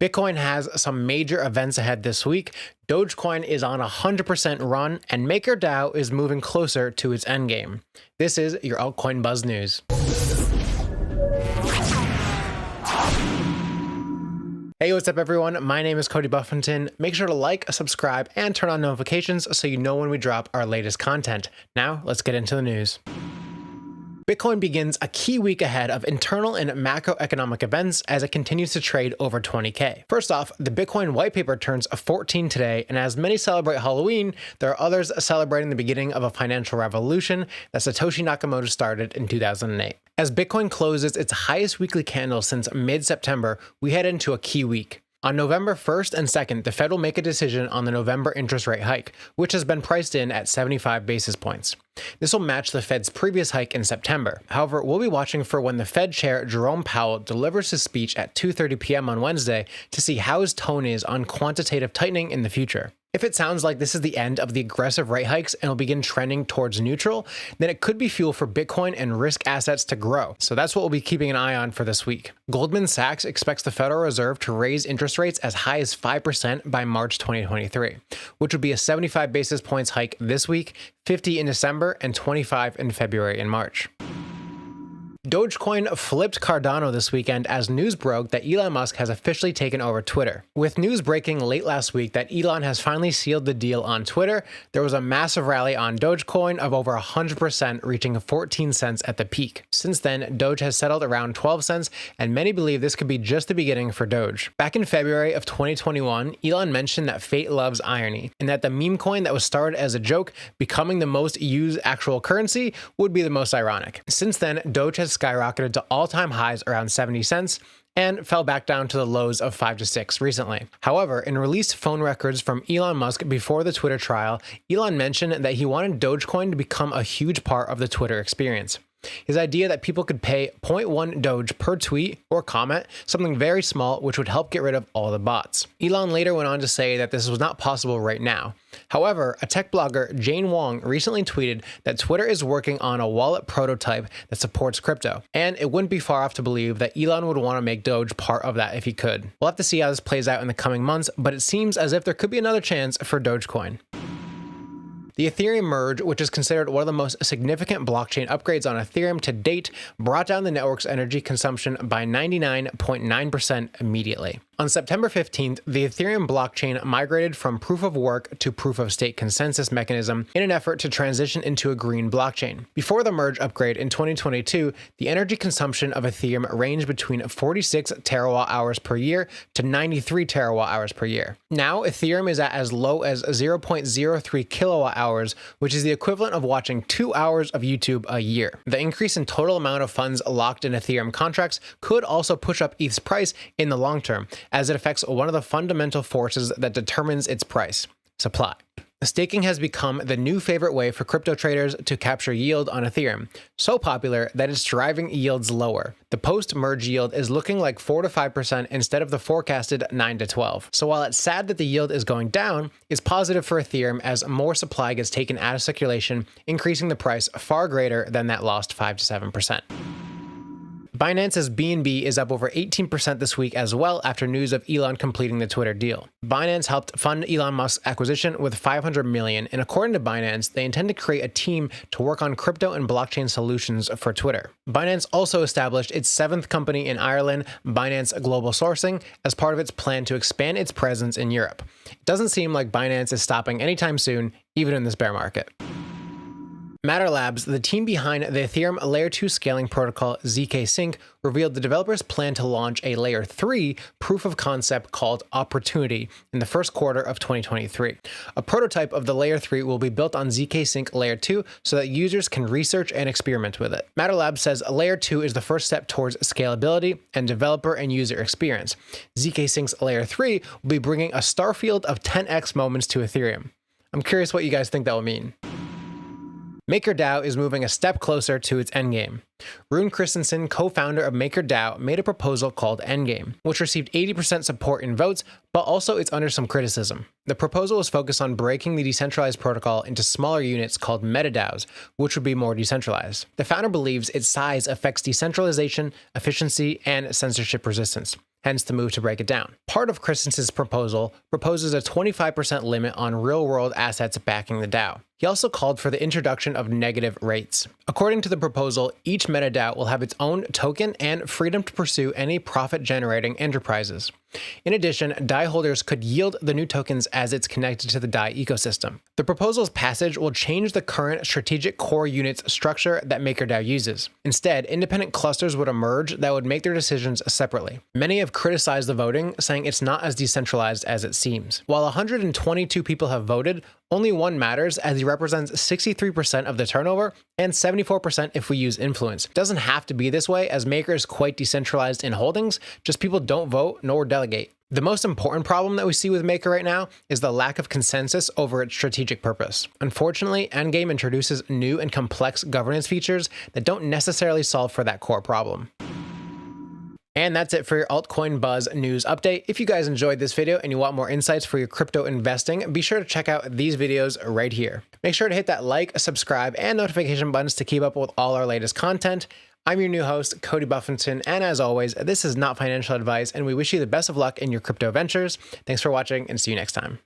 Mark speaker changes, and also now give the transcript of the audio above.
Speaker 1: Bitcoin has some major events ahead this week. DogeCoin is on a 100% run, and MakerDAO is moving closer to its endgame. This is your Altcoin Buzz news. Hey, what's up everyone? My name is Cody Buffington. Make sure to like, subscribe, and turn on notifications so you know when we drop our latest content. Now, let's get into the news. Bitcoin begins a key week ahead of internal and macroeconomic events as it continues to trade over 20K. First off, the Bitcoin white paper turns 14 today, and as many celebrate Halloween, there are others celebrating the beginning of a financial revolution that Satoshi Nakamoto started in 2008. As Bitcoin closes its highest weekly candle since mid-September, we head into a key week. On November 1st and 2nd, the Fed will make a decision on the November interest rate hike, which has been priced in at 75 basis points. This will match the Fed's previous hike in September. However, we'll be watching for when the Fed chair Jerome Powell delivers his speech at 2:30 p.m. on Wednesday to see how his tone is on quantitative tightening in the future. If it sounds like this is the end of the aggressive rate hikes and will begin trending towards neutral, then it could be fuel for Bitcoin and risk assets to grow. So that's what we'll be keeping an eye on for this week. Goldman Sachs expects the Federal Reserve to raise interest rates as high as 5% by March 2023, which would be a 75 basis points hike this week, 50 in December, and 25 in February and March. DogeCoin flipped Cardano this weekend as news broke that Elon Musk has officially taken over Twitter. With news breaking late last week that Elon has finally sealed the deal on Twitter, there was a massive rally on DogeCoin of over 100%, reaching 14 cents at the peak. Since then, Doge has settled around 12 cents, and many believe this could be just the beginning for Doge. Back in February of 2021, Elon mentioned that fate loves irony, and that the meme coin that was started as a joke becoming the most used actual currency would be the most ironic. Since then, Doge has skyrocketed to all-time highs around 70 cents and fell back down to the lows of 5 to 6 recently. However, in released phone records from Elon Musk before the Twitter trial, Elon mentioned that he wanted Dogecoin to become a huge part of the Twitter experience. His idea that people could pay 0.1 Doge per tweet or comment, something very small, which would help get rid of all the bots. Elon later went on to say that this was not possible right now. However, a tech blogger, Jane Wong, recently tweeted that Twitter is working on a wallet prototype that supports crypto, and it wouldn't be far off to believe that Elon would want to make Doge part of that if he could. We'll have to see how this plays out in the coming months, but it seems as if there could be another chance for Dogecoin. The Ethereum merge, which is considered one of the most significant blockchain upgrades on Ethereum to date, brought down the network's energy consumption by 99.9% immediately. On September 15th, the Ethereum blockchain migrated from proof of work to proof of stake consensus mechanism in an effort to transition into a green blockchain. Before the merge upgrade in 2022, the energy consumption of Ethereum ranged between 46 terawatt hours per year to 93 terawatt hours per year. Now, Ethereum is at as low as 0.03 kilowatt hours, which is the equivalent of watching 2 hours of YouTube a year. The increase in total amount of funds locked in Ethereum contracts could also push up ETH's price in the long term, as it affects one of the fundamental forces that determines its price: supply. Staking has become the new favorite way for crypto traders to capture yield on Ethereum, so popular that it's driving yields lower. The post-merge yield is looking like 4 to 5% instead of the forecasted 9 to 12. So while it's sad that the yield is going down, it's positive for Ethereum as more supply gets taken out of circulation, increasing the price far greater than that lost 5 to 7%. Binance's BNB is up over 18% this week as well after news of Elon completing the Twitter deal. Binance helped fund Elon Musk's acquisition with $500 million, and according to Binance, they intend to create a team to work on crypto and blockchain solutions for Twitter. Binance also established its 7th company in Ireland, Binance Global Sourcing, as part of its plan to expand its presence in Europe. It doesn't seem like Binance is stopping anytime soon, even in this bear market. Matter Labs, the team behind the Ethereum Layer 2 scaling protocol ZkSync, revealed the developers plan to launch a Layer 3 proof of concept called Opportunity in the first quarter of 2023. A prototype of the Layer 3 will be built on ZkSync Layer 2 so that users can research and experiment with it. Matter Labs says Layer 2 is the first step towards scalability and developer and user experience. ZkSync's Layer 3 will be bringing a starfield of 10x moments to Ethereum. I'm curious what you guys think that will mean. MakerDAO is moving a step closer to its endgame. Rune Christensen, co-founder of MakerDAO, made a proposal called Endgame, which received 80% support in votes, but also it's under some criticism. The proposal is focused on breaking the decentralized protocol into smaller units called MetaDAOs, which would be more decentralized. The founder believes its size affects decentralization, efficiency, and censorship resistance. hence the move to break it down. Part of Christensen's proposal proposes a 25% limit on real-world assets backing the DAO. He also called for the introduction of negative rates. According to the proposal, each MetaDAO will have its own token and freedom to pursue any profit-generating enterprises. In addition, DAI holders could yield the new tokens as it's connected to the DAI ecosystem. The proposal's passage will change the current strategic core units structure that MakerDAO uses. Instead, independent clusters would emerge that would make their decisions separately. Many have criticized the voting, saying it's not as decentralized as it seems. While 122 people have voted, only one matters, as he represents 63% of the turnover and 74% if we use influence. It doesn't have to be this way, as Maker is quite decentralized in holdings, just people don't vote nor delegate. The most important problem that we see with Maker right now is the lack of consensus over its strategic purpose. Unfortunately, Endgame introduces new and complex governance features that don't necessarily solve for that core problem. And that's it for your Altcoin Buzz news update. If you guys enjoyed this video and you want more insights for your crypto investing, be sure to check out these videos right here. Make sure to hit that like, subscribe, and notification buttons to keep up with all our latest content. I'm your new host, Cody Buffington, and as always, this is not financial advice, and we wish you the best of luck in your crypto ventures. Thanks for watching, and see you next time.